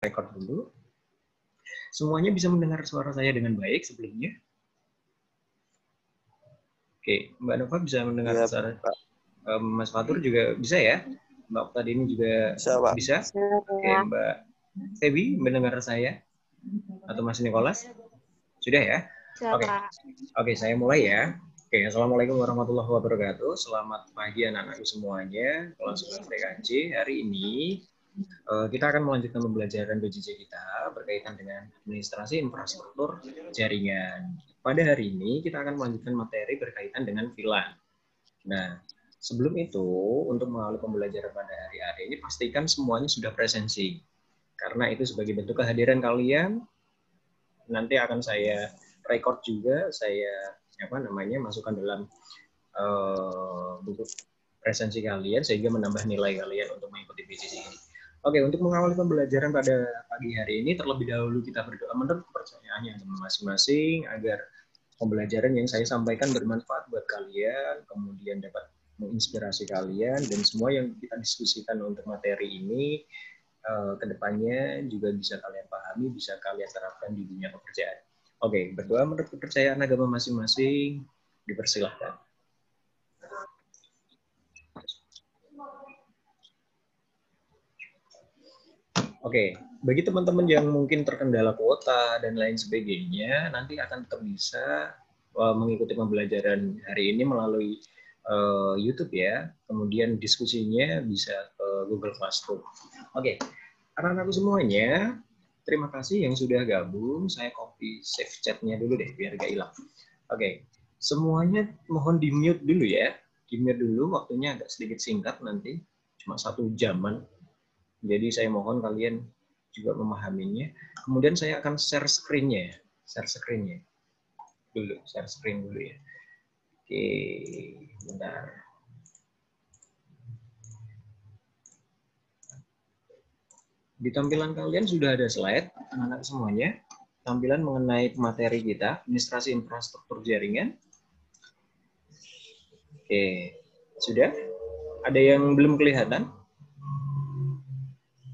Record dulu. Semuanya bisa mendengar suara saya dengan baik sebelumnya? Oke, Mbak Nova bisa mendengar Ya, suara Mas Fatur juga bisa ya? Mbak tadi ini juga bisa, Pak. bisa? Oke, Mbak Febi mendengar saya? Atau Mas Nikolas? Sudah ya? Oke. Oke, saya mulai ya. Oke, Assalamualaikum warahmatullahi wabarakatuh. Selamat pagi anak-anakku semuanya. Kelas 11 TKJ. Hari ini kita akan melanjutkan pembelajaran BJJ kita berkaitan dengan administrasi infrastruktur jaringan. Pada hari ini kita akan melanjutkan materi berkaitan dengan VLAN. Nah, sebelum itu, untuk mengawali pembelajaran pada hari ini, pastikan semuanya sudah presensi. Karena itu sebagai bentuk kehadiran kalian, nanti akan saya record juga, saya masukkan dalam buku presensi kalian, sehingga menambah nilai kalian untuk mengikuti BJJ ini. Oke, untuk mengawali pembelajaran pada pagi hari ini, terlebih dahulu kita berdoa menurut kepercayaannya masing-masing, agar pembelajaran yang saya sampaikan bermanfaat buat kalian, kemudian dapat menginspirasi kalian, dan semua yang kita diskusikan untuk materi ini, kedepannya juga bisa kalian pahami, bisa kalian terapkan di dunia pekerjaan. Oke, berdoa menurut kepercayaan agama masing-masing, dipersilahkan. Oke, bagi teman-teman yang mungkin terkendala kuota dan lain sebagainya, nanti akan tetap bisa mengikuti pembelajaran hari ini melalui YouTube ya. Kemudian diskusinya bisa ke Google Classroom. Oke, anak-anakku semuanya, terima kasih yang sudah gabung. Saya copy save chat-nya dulu deh, biar gak hilang. Oke, semuanya mohon di-mute dulu ya. Di-mute dulu, waktunya agak sedikit singkat nanti, cuma 1 jaman. Jadi saya mohon kalian juga memahaminya. Kemudian saya akan share screen-nya. Share screen-nya. Share screen dulu ya. Oke, bentar. Di tampilan kalian sudah ada slide, anak-anak semuanya. Tampilan mengenai materi kita, administrasi infrastruktur jaringan. Oke, sudah? Ada yang belum kelihatan?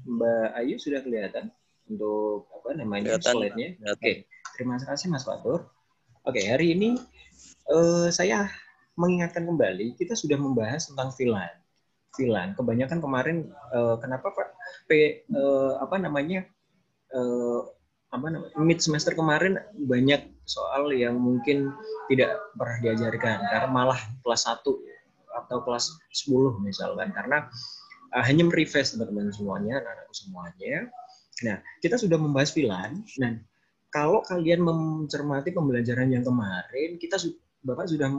Mbak Ayu sudah kelihatan untuk slide-nya? Oke, terima kasih Mas Fatur. Oke, hari ini saya mengingatkan kembali, kita sudah membahas tentang VLAN. VLAN, kebanyakan kemarin kenapa Pak mid semester kemarin banyak soal yang mungkin tidak pernah diajarkan, karena malah kelas 1 atau kelas 10 misalkan, karena hanya merefresh teman-teman semuanya, anak-anakku semuanya. Nah, kita sudah membahas VLAN. Nah, kalau kalian mencermati pembelajaran yang kemarin, Bapak sudah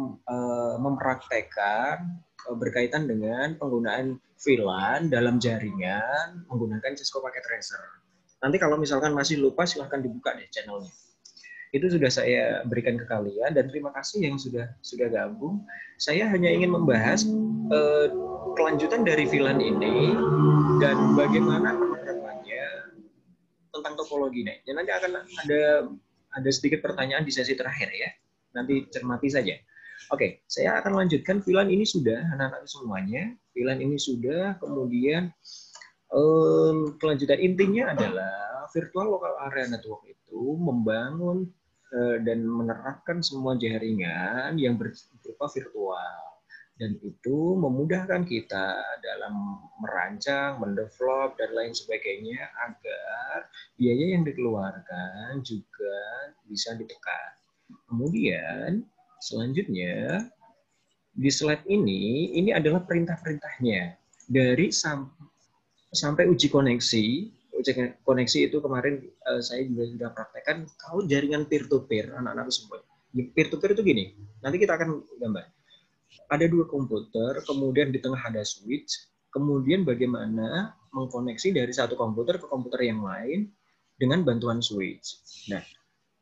mempraktekkan berkaitan dengan penggunaan VLAN dalam jaringan menggunakan Cisco Packet Tracer. Nanti kalau misalkan masih lupa, silahkan dibuka deh channelnya. Itu sudah saya berikan ke kalian, dan terima kasih yang sudah gabung. Saya hanya ingin membahas kelanjutan dari VLAN ini dan bagaimana penerapannya tentang topologi nih. Dan nanti akan ada sedikit pertanyaan di sesi terakhir ya. Nanti cermati saja. Oke, saya akan lanjutkan. VLAN ini sudah, anak-anak semuanya. VLAN ini sudah, kemudian kelanjutan intinya adalah virtual local area network itu membangun dan menerapkan semua jaringan yang berupa virtual, dan itu memudahkan kita dalam merancang, mendevelop dan lain sebagainya agar biaya yang dikeluarkan juga bisa ditekan. Kemudian selanjutnya di slide ini adalah perintah-perintahnya dari sampai uji koneksi. Uji koneksi itu kemarin saya juga sudah praktekkan. Kalau jaringan peer-to-peer, anak-anak semua. Peer-to-peer itu gini, nanti kita akan gambar. Ada 2 komputer, kemudian di tengah ada switch, kemudian bagaimana mengkoneksi dari satu komputer ke komputer yang lain dengan bantuan switch. Nah,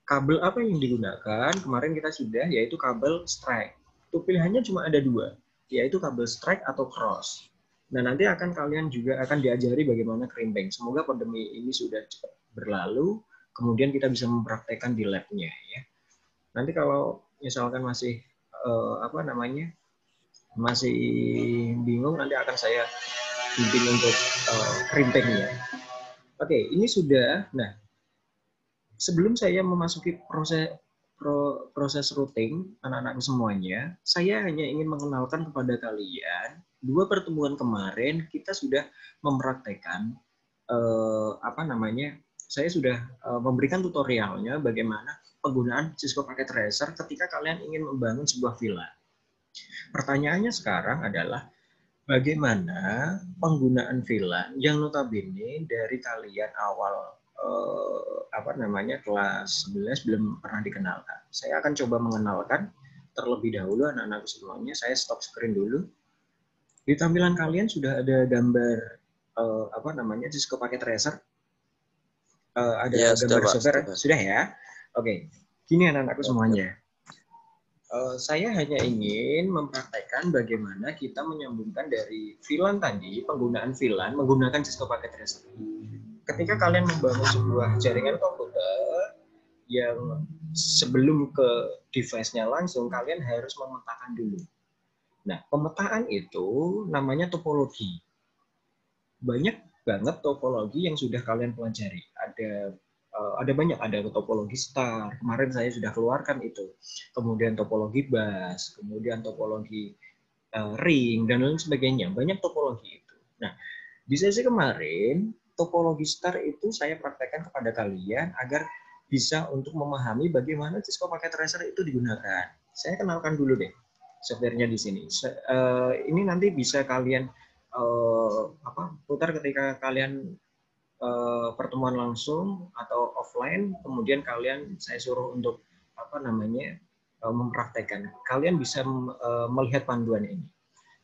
kabel apa yang digunakan? Kemarin kita sudah, yaitu kabel strike. Itu pilihannya cuma ada 2, yaitu kabel strike atau cross. Nah, nanti kalian juga akan diajari bagaimana crimping. Semoga pandemi ini sudah cepat berlalu, kemudian kita bisa mempraktekkan di lab-nya ya. Nanti kalau misalkan masih masih bingung, nanti akan saya bimbing untuk crimping ya. Oke, ini sudah. Nah, sebelum saya memasuki proses routing anak-anak semuanya, saya hanya ingin mengenalkan kepada kalian, 2 pertemuan kemarin kita sudah mempraktekkan saya sudah memberikan tutorialnya bagaimana penggunaan Cisco Packet Tracer ketika kalian ingin membangun sebuah VLAN. Pertanyaannya sekarang adalah bagaimana penggunaan VLAN yang notabene dari kalian awal kelas 11 belum pernah dikenalkan. Saya akan coba mengenalkan terlebih dahulu anak-anak semuanya. Saya stop screen dulu. Di tampilan kalian sudah ada gambar Cisco Packet Tracer. Ada Ya, gambar sudah, software. Pak. Sudah ya? Oke. Gini anak-anakku semuanya. Saya hanya ingin mempraktekkan bagaimana kita menyambungkan dari VLAN tadi, penggunaan VLAN menggunakan Cisco Packet Tracer. Ketika kalian membangun sebuah jaringan komputer yang sebelum ke device-nya langsung, kalian harus memetakan dulu. Nah, pemetaan itu namanya topologi. Banyak banget topologi yang sudah kalian pelajari. Ada banyak, ada topologi star, kemarin saya sudah keluarkan itu, kemudian topologi bus, kemudian topologi ring, dan lain sebagainya, banyak topologi itu. Nah, di sesi kemarin, topologi star itu saya praktekkan kepada kalian agar bisa untuk memahami bagaimana Cisco Packet Tracer itu digunakan. Saya kenalkan dulu deh softwarenya di sini. Ini nanti bisa kalian putar ketika kalian pertemuan langsung atau offline, kemudian kalian saya suruh untuk mempraktekkan. Kalian bisa melihat panduan ini.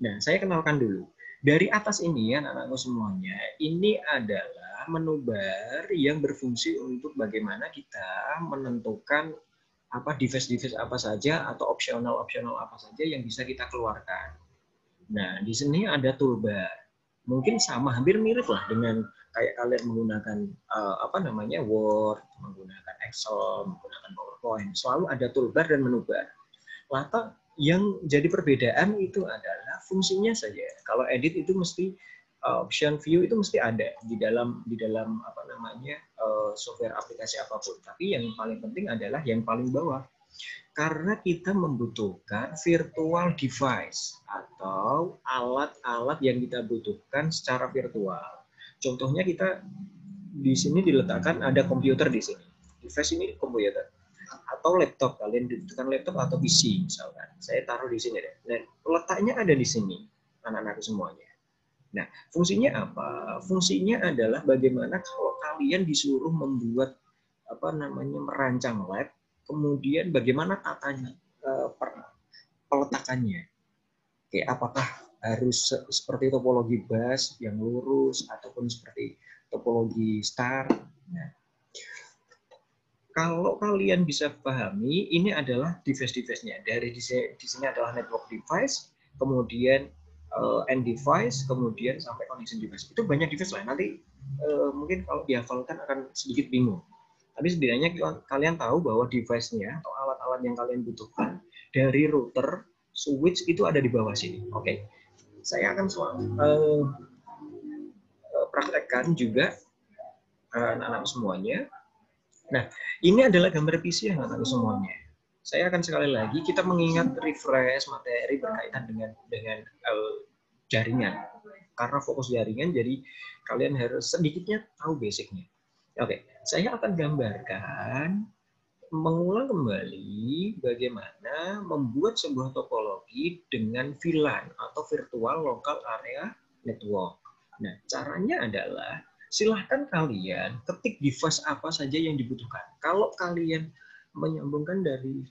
Nah, saya kenalkan dulu. Dari atas ini anak-anakku semuanya, ini adalah menu bar yang berfungsi untuk bagaimana kita menentukan device-device apa saja atau opsional apa saja yang bisa kita keluarkan. Nah, di sini ada toolbar. Mungkin sama, hampir mirip lah dengan kayak kalian menggunakan Word, menggunakan Excel, menggunakan PowerPoint. Selalu ada toolbar dan menu bar. Latar yang jadi perbedaan itu adalah fungsinya saja. Kalau edit itu mesti option view itu mesti ada di dalam software aplikasi apapun. Tapi yang paling penting adalah yang paling bawah. Karena kita membutuhkan virtual device atau alat-alat yang kita butuhkan secara virtual. Contohnya kita di sini diletakkan ada komputer di sini. Device ini komputer atau laptop, kalian butuhkan laptop atau PC misalkan. Saya taruh di sini deh. Dan letaknya ada di sini anak-anak semuanya. Nah, fungsinya apa? Fungsinya adalah bagaimana kalau kalian disuruh membuat merancang lab, kemudian bagaimana tatanya, peletakannya. Oke, apakah harus seperti topologi bus yang lurus ataupun seperti topologi star. Nah, kalau kalian bisa pahami, ini adalah device-device-nya. Dari di sini adalah network device, kemudian end device, kemudian sampai connection device. Itu banyak device lah. Nanti mungkin kalau dihafalkan akan sedikit bingung. Tapi setidaknya kalian tahu bahwa device-nya atau alat-alat yang kalian butuhkan dari router, switch itu ada di bawah sini. Oke, saya akan praktekkan juga anak-anak semuanya. Nah, ini adalah gambar PC anak-anak semuanya. Saya akan sekali lagi kita mengingat refresh materi berkaitan dengan jaringan. Karena fokus jaringan, jadi kalian harus sedikitnya tahu basicnya. Oke, saya akan gambarkan mengulang kembali bagaimana membuat sebuah topologi dengan VLAN atau Virtual Local Area Network. Nah, caranya adalah silahkan kalian ketik device apa saja yang dibutuhkan. Kalau kalian menyambungkan dari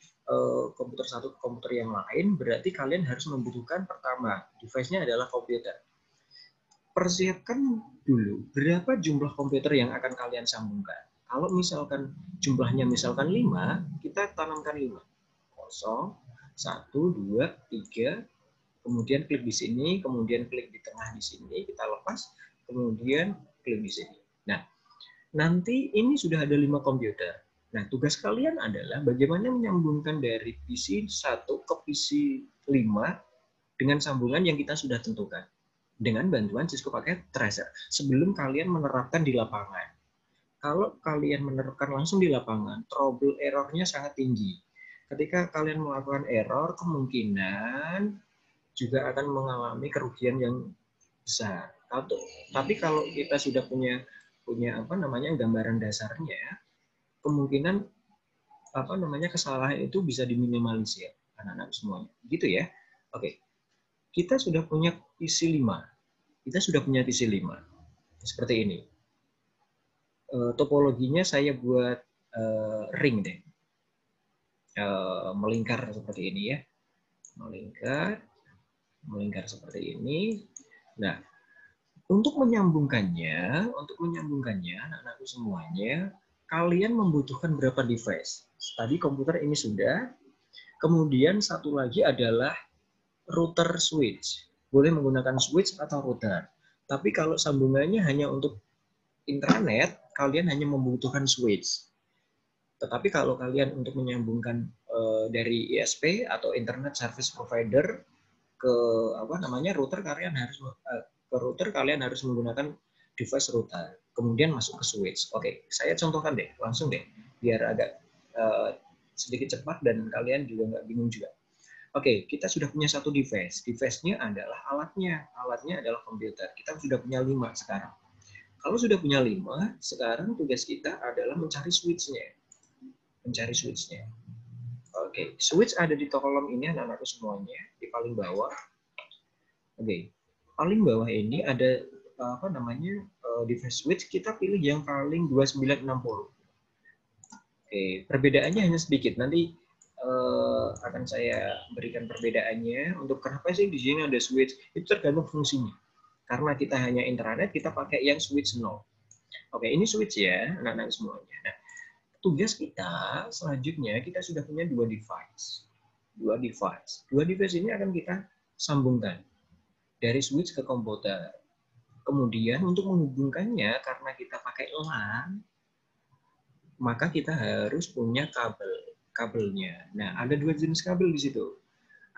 komputer satu ke komputer yang lain, berarti kalian harus membutuhkan pertama, device-nya adalah komputer. Persiapkan dulu berapa jumlah komputer yang akan kalian sambungkan. Kalau misalkan jumlahnya misalkan 5, kita tanamkan 5. 0, 1, 2, 3, kemudian klik di sini, kemudian klik di tengah di sini, kita lepas, kemudian klik di sini. Nah, nanti ini sudah ada 5 komputer. Nah, tugas kalian adalah bagaimana menyambungkan dari PC 1 ke PC 5 dengan sambungan yang kita sudah tentukan dengan bantuan Cisco Packet Tracer sebelum kalian menerapkan di lapangan. Kalau kalian menerapkan langsung di lapangan, trouble error-nya sangat tinggi. Ketika kalian melakukan error, kemungkinan juga akan mengalami kerugian yang besar. Tapi kalau kita sudah punya gambaran dasarnya, kemungkinan kesalahan itu bisa diminimalisir anak-anak semuanya. Gitu ya. Oke. Kita sudah punya visi 5. Seperti ini. Topologinya saya buat ring deh. Melingkar seperti ini ya. Melingkar seperti ini. Nah, untuk menyambungkannya anak-anakku semuanya, kalian membutuhkan berapa device? Tadi komputer ini sudah. Kemudian satu lagi adalah router switch. Boleh menggunakan switch atau router. Tapi kalau sambungannya hanya untuk intranet, kalian hanya membutuhkan switch. Tetapi kalau kalian untuk menyambungkan dari ISP atau Internet Service Provider ke router, kalian harus menggunakan device router. Kemudian masuk ke switch. Oke, saya contohkan deh, langsung deh, biar agak sedikit cepat dan kalian juga nggak bingung juga. Oke, kita sudah punya satu device. Device-nya adalah alatnya. Alatnya adalah komputer. Kita sudah punya 5 sekarang. Kalau sudah punya 5, sekarang tugas kita adalah mencari switch-nya. Oke, switch ada di kolom ini anak-anakku semuanya, di paling bawah. Oke, paling bawah ini ada device switch. Kita pilih yang paling 2960. Oke, perbedaannya hanya sedikit. Nanti akan saya berikan perbedaannya. Untuk kenapa sih di sini ada switch? Itu tergantung fungsinya. Karena kita hanya intranet, kita pakai yang switch 0. Oke, ini switch ya, anak-anak semuanya. Nah, tugas kita selanjutnya, kita sudah punya 2 device. 2 device ini akan kita sambungkan dari switch ke komputer. Kemudian untuk menghubungkannya, karena kita pakai LAN, maka kita harus punya kabelnya. Nah, ada 2 jenis kabel di situ.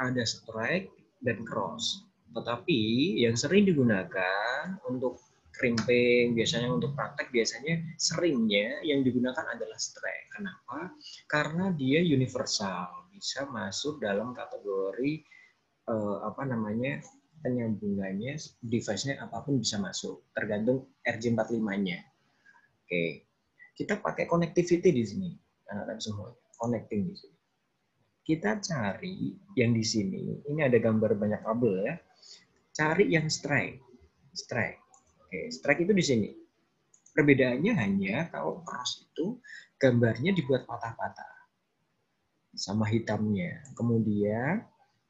Ada strike dan cross. Tetapi yang sering digunakan untuk crimping, biasanya untuk praktek, biasanya seringnya yang digunakan adalah strike. Kenapa? Karena dia universal, bisa masuk dalam kategori penyambungannya, device-nya apapun bisa masuk, tergantung RJ45-nya. Oke, kita pakai connectivity di sini, anak-anak semua, connecting di sini. Kita cari yang di sini, ini ada gambar banyak kabel ya. Cari yang strike. Oke, strike itu di sini. Perbedaannya hanya kalau cross itu gambarnya dibuat patah-patah sama hitamnya. Kemudian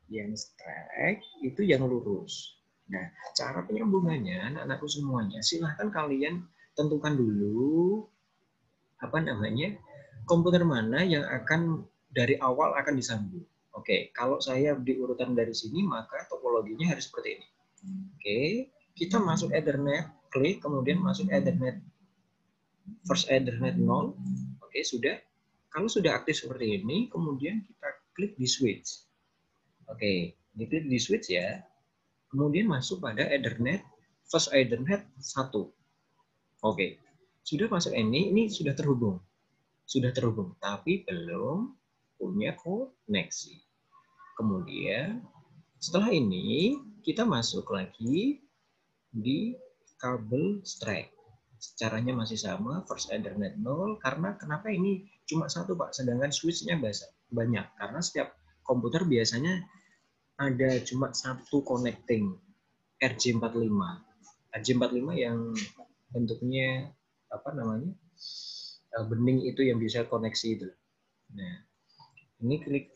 yang strike itu yang lurus. Nah, cara penyambungannya anak-anakku semuanya, silahkan kalian tentukan dulu komputer mana yang akan dari awal akan disambung. Oke, kalau saya di urutan dari sini, maka topologinya harus seperti ini. Oke, kita masuk Ethernet, klik, kemudian masuk Ethernet, first Ethernet 0. Oke, sudah. Kalau sudah aktif seperti ini, kemudian kita klik di switch. Oke, diklik di switch ya. Kemudian masuk pada Ethernet, first Ethernet 1. Oke, sudah masuk ini sudah terhubung. Tapi belum punya koneksi. Kemudian setelah ini kita masuk lagi di kabel strike. Caranya masih sama, first Ethernet 0. Karena kenapa ini cuma 1 Pak, sedangkan switch-nya banyak. Karena setiap komputer biasanya ada cuma 1 connecting RJ45. RJ45 yang bentuknya bening itu yang bisa koneksi itu. Nah, ini klik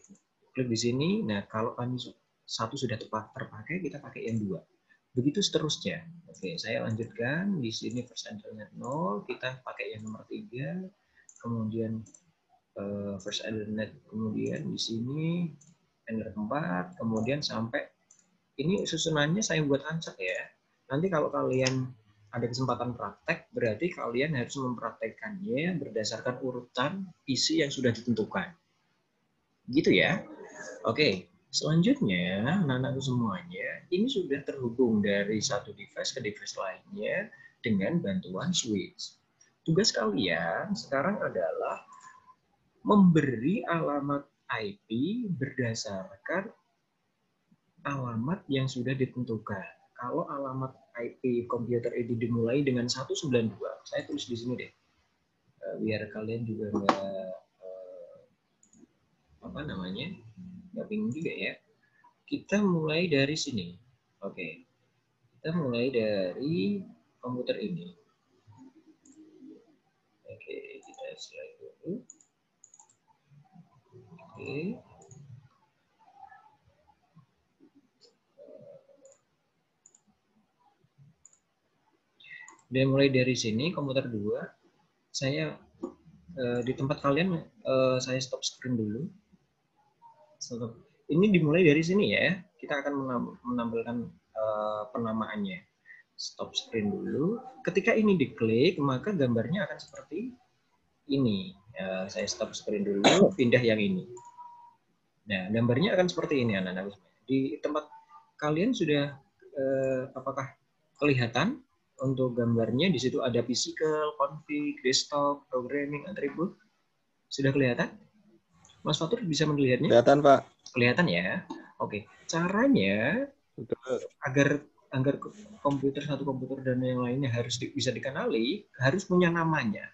di sini. Nah, kalau kami 1 sudah terpakai, kita pakai yang 2. Begitu seterusnya. Oke, saya lanjutkan. Di sini first Ethernet 0, kita pakai yang nomor 3. Kemudian first Ethernet, kemudian di sini Ethernet 4, kemudian sampai ini susunannya saya buat acak ya. Nanti kalau kalian ada kesempatan praktek, berarti kalian harus mempraktekkannya berdasarkan urutan isi yang sudah ditentukan. Gitu ya. Oke, selanjutnya, anak-anakku semuanya, ini sudah terhubung dari satu device ke device lainnya dengan bantuan switch. Tugas kalian sekarang adalah memberi alamat IP berdasarkan alamat yang sudah ditentukan. Kalau alamat IP komputer ini dimulai dengan 192, saya tulis di sini deh, biar kalian juga nggak bingung juga ya. Kita mulai dari sini. Oke, kita mulai dari komputer ini. Oke, kita slide dulu. Oke. Dan mulai dari sini komputer 2, saya di tempat kalian saya stop screen dulu. Stop. Ini dimulai dari sini ya. Kita akan menampilkan penamaannya. Stop screen dulu. Ketika ini diklik, maka gambarnya akan seperti ini. Saya stop screen dulu, pindah yang ini. Nah, gambarnya akan seperti ini, anak-anak. Di tempat kalian sudah apakah kelihatan untuk gambarnya? Di situ ada physical, config, desktop, programming, atribut. Sudah kelihatan? Mas Fatur bisa melihatnya? Kelihatan, Pak. Kelihatan ya. Oke. Caranya agar komputer satu komputer dan yang lainnya harus bisa dikenali, harus punya namanya.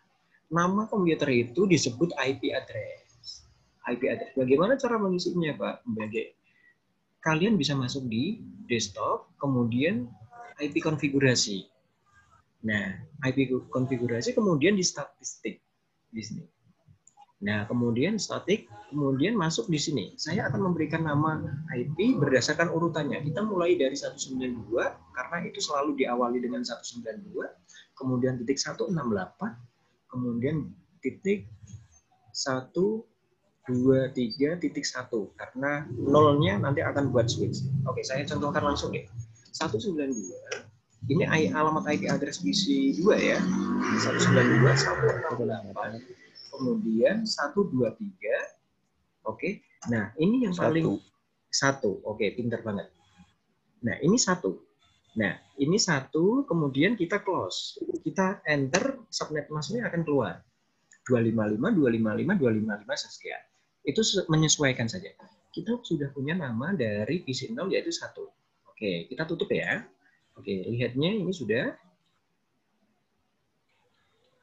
Nama komputer itu disebut IP address. IP address. Bagaimana cara mengisinya, Pak? Kalian bisa masuk di desktop, kemudian IP konfigurasi. Nah, IP konfigurasi kemudian di statistik di sini. Nah, kemudian statik, kemudian masuk di sini. Saya akan memberikan nama IP berdasarkan urutannya. Kita mulai dari 192, karena itu selalu diawali dengan 192, kemudian titik 168, kemudian titik 123.1, karena nolnya nanti akan buat switch. Oke, saya contohkan langsung deh. 192, ini alamat IP address PC 2 ya. 192.168. Kemudian 123, oke. Nah, ini yang paling satu. Oke, pintar banget. Nah, ini satu. Nah, ini satu, kemudian kita close. Kita enter, subnet masknya akan keluar. 255, 255, 255, sekian. Itu menyesuaikan saja. Kita sudah punya nama dari PC 0 yaitu 1. Oke, kita tutup ya. Oke, lihatnya ini sudah.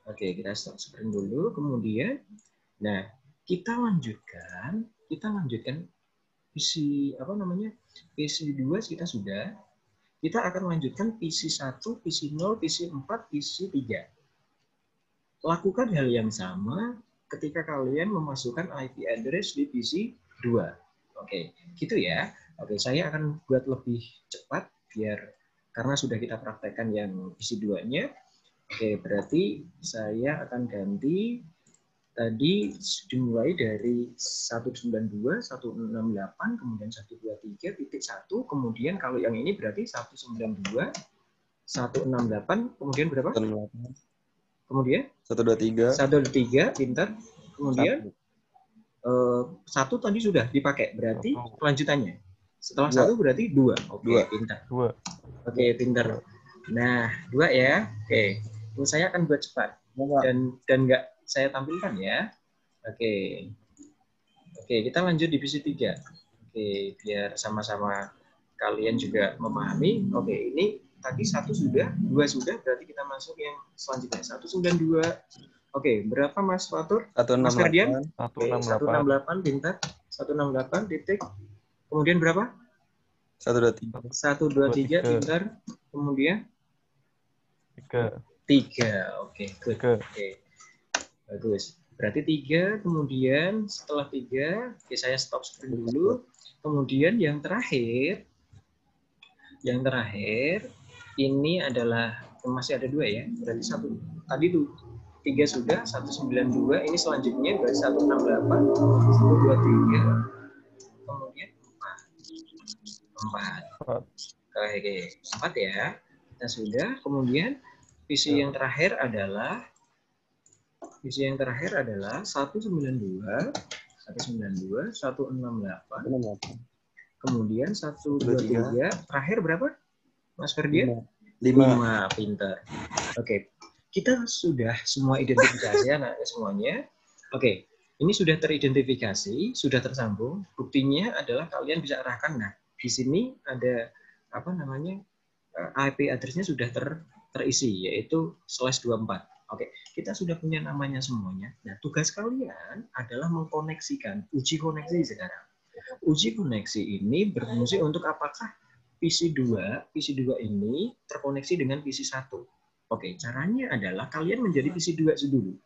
Oke, kita stop screen dulu. Kemudian, nah kita lanjutkan PC PC 2 kita sudah. Kita akan lanjutkan PC 1, PC 0, PC 4, PC 3. Lakukan hal yang sama ketika kalian memasukkan IP address di PC 2. Oke, gitu ya. Oke, saya akan buat lebih cepat karena sudah kita praktekkan yang PC 2-nya. Oke, berarti saya akan ganti tadi dimulai dari 192, 168, kemudian 123.1, kemudian kalau yang ini berarti 192, 168, kemudian berapa? 168. Kemudian 123, pintar. Kemudian satu tadi sudah dipakai, berarti kelanjutannya. Setelah satu berarti 2. Oke, pintar. 2. Oke, pintar. Nah, 2 ya. Oke. Ini saya akan buat cepat dan nggak saya tampilkan ya. Oke. Oke, kita lanjut di PC 3. Oke, biar sama-sama kalian juga memahami. Oke, ini tadi 1 sudah, 2 sudah, berarti kita masuk yang selanjutnya. 192. Oke, berapa Mas Fatur? 168. Mas Ferdian? 168, pintar. 168 titik. Kemudian berapa? 123. 123, pintar. Kemudian 3. Oke, good. Oke. Bagus. Berarti 3, kemudian setelah 3, oke, saya stop screen dulu. Kemudian yang terakhir ini adalah masih ada 2 ya. Berarti tadi tuh 3 sudah, 192, ini selanjutnya berarti 168, 123, kemudian 4. Oke, 4 ya. Kita sudah, kemudian PC yang terakhir adalah 192, 168, kemudian 123, terakhir berapa? Mas Ferdian? 5, pintar. Oke, kita sudah semua identifikasi anak semuanya. Oke, ini sudah teridentifikasi, sudah tersambung. Buktinya adalah kalian bisa arahkan. Nah, di sini ada apa namanya IP address-nya sudah terisi, yaitu /24. Oke, kita sudah punya namanya semuanya. Nah, tugas kalian adalah mengkoneksikan, uji koneksi sekarang. Uji koneksi ini berfungsi untuk apakah PC2 ini terkoneksi dengan PC1. Oke, caranya adalah kalian menjadi PC2 dulu.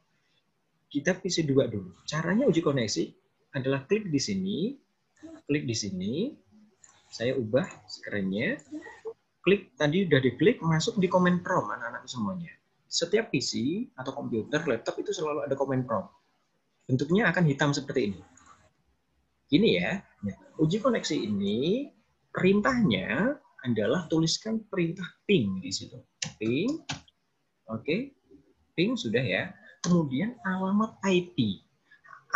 Kita PC2 dulu. Caranya uji koneksi adalah klik di sini, saya ubah screen-nya, klik, tadi udah diklik, masuk di command prompt anak-anak semuanya. Setiap PC atau komputer, laptop itu selalu ada command prompt. Bentuknya akan hitam seperti ini. Gini ya, uji koneksi ini perintahnya adalah tuliskan perintah ping di situ. Ping, oke, ping sudah ya. Kemudian alamat IP.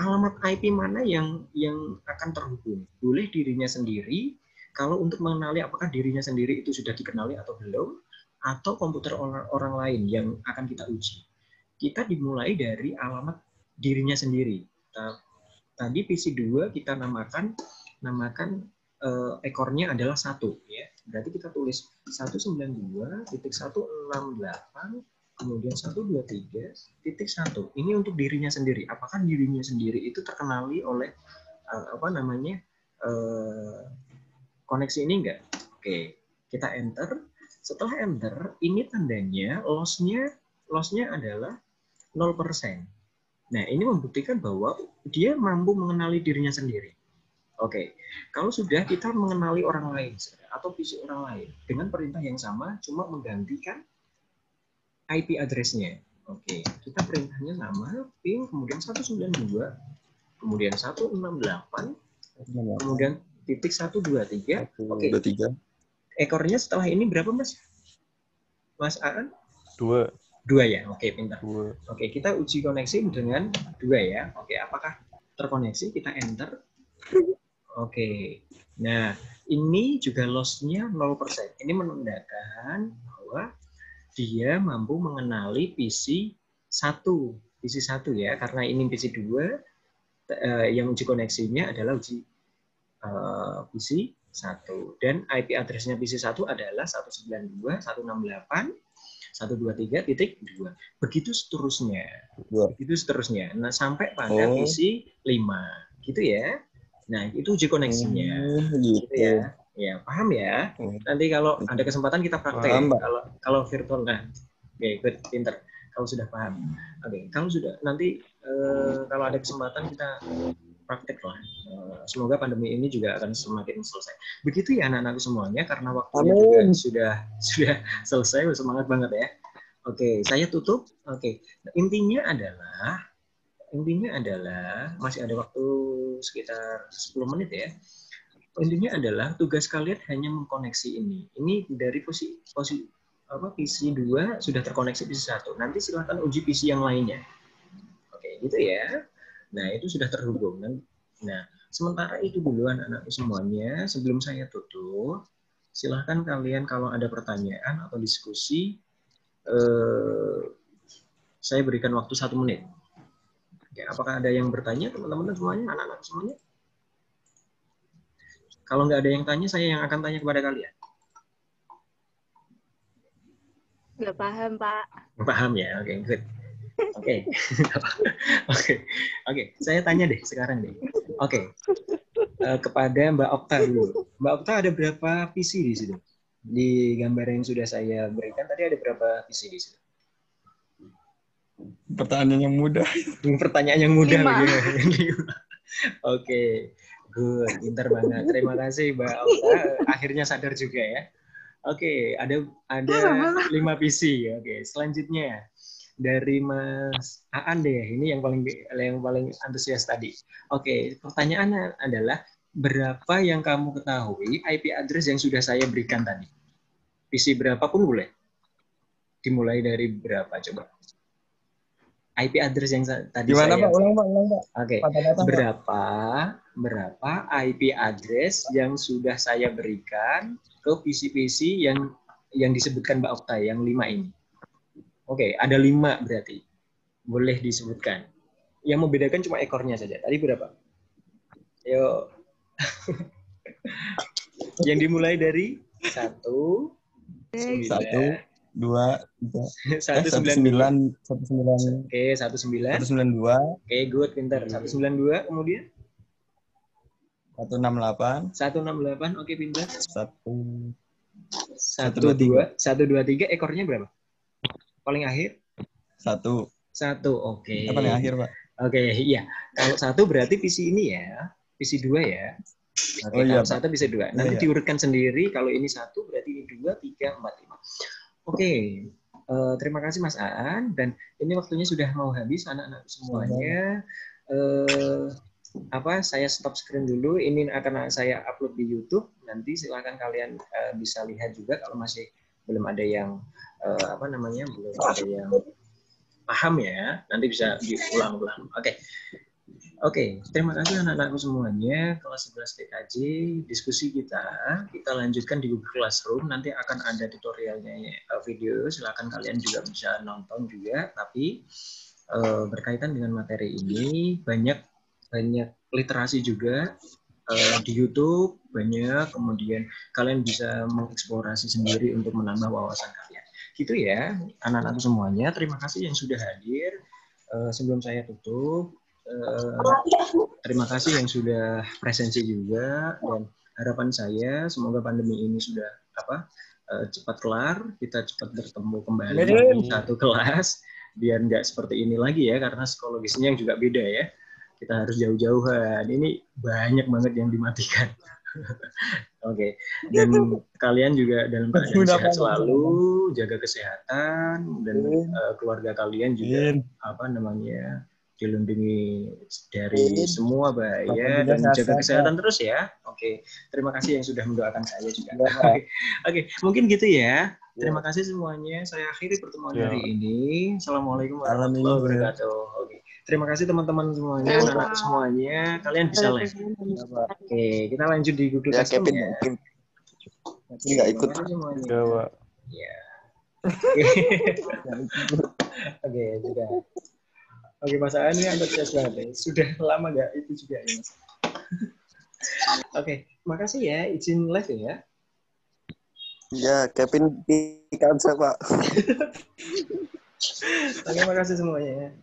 Alamat IP mana yang akan terhubung? Boleh dirinya sendiri. Kalau untuk mengenali apakah dirinya sendiri itu sudah dikenali atau belum, atau komputer orang lain yang akan kita uji. Kita dimulai dari alamat dirinya sendiri. Tadi PC2 kita namakan ekornya adalah 1 ya. Berarti kita tulis 192.168 kemudian 123.1. Ini untuk dirinya sendiri. Apakah dirinya sendiri itu terkenali oleh koneksi ini enggak? Oke, kita enter. Setelah enter, ini tandanya loss-nya adalah 0%. Nah, ini membuktikan bahwa dia mampu mengenali dirinya sendiri. Oke, kalau sudah kita mengenali orang lain atau PC orang lain dengan perintah yang sama, cuma menggantikan IP address-nya. Oke, kita perintahnya sama, ping, kemudian 192, kemudian 168, kemudian titik 123. Oke. 23. Ekornya setelah ini berapa, Mas? Mas Aan? 2. 2 ya, oke, pintar. 2. Oke, kita uji koneksi dengan 2 ya. Oke, apakah terkoneksi? Kita enter. Oke, nah ini juga loss-nya 0%. Ini menandakan bahwa dia mampu mengenali PC1 ya, karena ini PC2 yang uji koneksinya adalah uji PC1 dan IP address-nya PC1 adalah 192.168.123.2. Begitu seterusnya. Nah, sampai pada PC5. Gitu ya. Nah, itu uji koneksinya. Gitu ya. Ya, paham ya? Nanti kalau ada kesempatan kita praktek. Kalau virtual, nah, oke, good, pinter. Kalau sudah paham. Oke, kalau sudah nanti kalau ada kesempatan kita praktek lah. Semoga pandemi ini juga akan semakin selesai. Begitu ya anak-anakku semuanya, karena waktunya juga sudah selesai. Semangat banget ya. Oke, saya tutup. Oke, intinya adalah masih ada waktu sekitar 10 menit ya. Intinya adalah tugas kalian hanya mengkoneksi ini. Ini dari PC2 sudah terkoneksi PC1. Nanti silakan uji PC yang lainnya. Oke, gitu ya. Nah, itu sudah terhubung. Nah, sementara itu dulu anak-anak semuanya, sebelum saya tutup, silahkan kalian kalau ada pertanyaan atau diskusi, saya berikan waktu 1 menit. Oke, apakah ada yang bertanya, teman-teman semuanya, anak-anak semuanya? Kalau nggak ada yang tanya, saya yang akan tanya kepada kalian. Nggak paham, Pak. Nggak paham ya? Oke, good. Oke. Oke. Saya tanya deh sekarang deh. Oke. Kepada Mbak Okta dulu. Mbak Okta ada berapa PC di situ? Di gambar yang sudah saya berikan tadi ada berapa PC di situ? Pertanyaan yang mudah. Pertanyaan yang mudah. Oke. Good, pintar banget. Terima kasih Mbak Okta. Akhirnya sadar juga ya. Oke, ada 5 PC. Oke, selanjutnya dari Mas Aan deh. Ini yang paling antusias tadi. Oke, pertanyaannya adalah berapa yang kamu ketahui IP address yang sudah saya berikan tadi? PC berapapun boleh. Dimulai dari berapa coba? IP address yang tadi Gimana, saya. Pak? Ulang, Pak. Oke. Berapa IP address yang sudah saya berikan ke PC-PC yang disebutkan Mbak Okta yang 5 ini? Oke, ada 5 berarti. Boleh disebutkan. Yang membedakan cuma ekornya saja. Tadi berapa? Yuk. Yang dimulai dari 1, 9, 1, 2, 3. 19. Oke, 19. 192. Oke, good, pintar. 192, kemudian 168. 168, oke, pintar. 123. 123, ekornya berapa? Paling akhir? 1. 1, oke. Apa yang akhir, Pak? Oke, iya. Kalau 1 berarti PC ini ya. PC 2 ya. Oke, Oh iya, kalau 1 Pak. PC 2. Nanti Iya. diurutkan sendiri. Kalau ini 1 berarti ini 2, 3, 4, 5. Oke. Terima kasih Mas Aan. Dan ini waktunya sudah mau habis anak-anak semuanya. Saya stop screen dulu. Ini akan saya upload di YouTube. Nanti silakan kalian bisa lihat juga kalau masih belum ada yang belum ada yang paham ya. Nanti bisa diulang-ulang. Oke, terima kasih anak-anakku semuanya. Kelas 11 TKJ, diskusi kita lanjutkan di Google Classroom. Nanti akan ada tutorialnya video. Silakan kalian juga bisa nonton juga. Tapi berkaitan dengan materi ini banyak literasi juga di YouTube banyak. Kemudian kalian bisa mengeksplorasi sendiri untuk menambah wawasan kalian. Gitu ya, anak-anakku semuanya. Terima kasih yang sudah hadir. Sebelum saya tutup. Terima kasih yang sudah presensi juga, dan harapan saya semoga pandemi ini sudah cepat kelar, kita cepat bertemu kembali di satu kelas biar nggak seperti ini lagi ya, karena psikologisnya yang juga beda ya, kita harus jauh-jauhan, ini banyak banget yang dimatikan. Oke. Dan kalian juga dalam keadaan sehat selalu, jaga kesehatan, dan keluarga kalian juga dilindungi dari semua bahaya, dan jaga kesehatan terus ya. Oke, terima kasih yang sudah mendoakan saya juga. Oke, mungkin gitu ya. Terima kasih semuanya. Saya akhiri pertemuan hari ini. Assalamualaikum warahmatullahi wabarakatuh. Oke, terima kasih teman-teman semuanya, anak-anak semuanya. Kalian bisa live. Oke, kita lanjut di Google Classroom ya. Nggak ikut. Semuanya. Ya. Oke, sudah. Oke, Mas Aan ini antusias banget. Sudah lama nggak itu juga ya, Mas. Oke, makasih ya. Izin live ya. Ya, Kevin di kantor, Pak. Oke, makasih semuanya ya.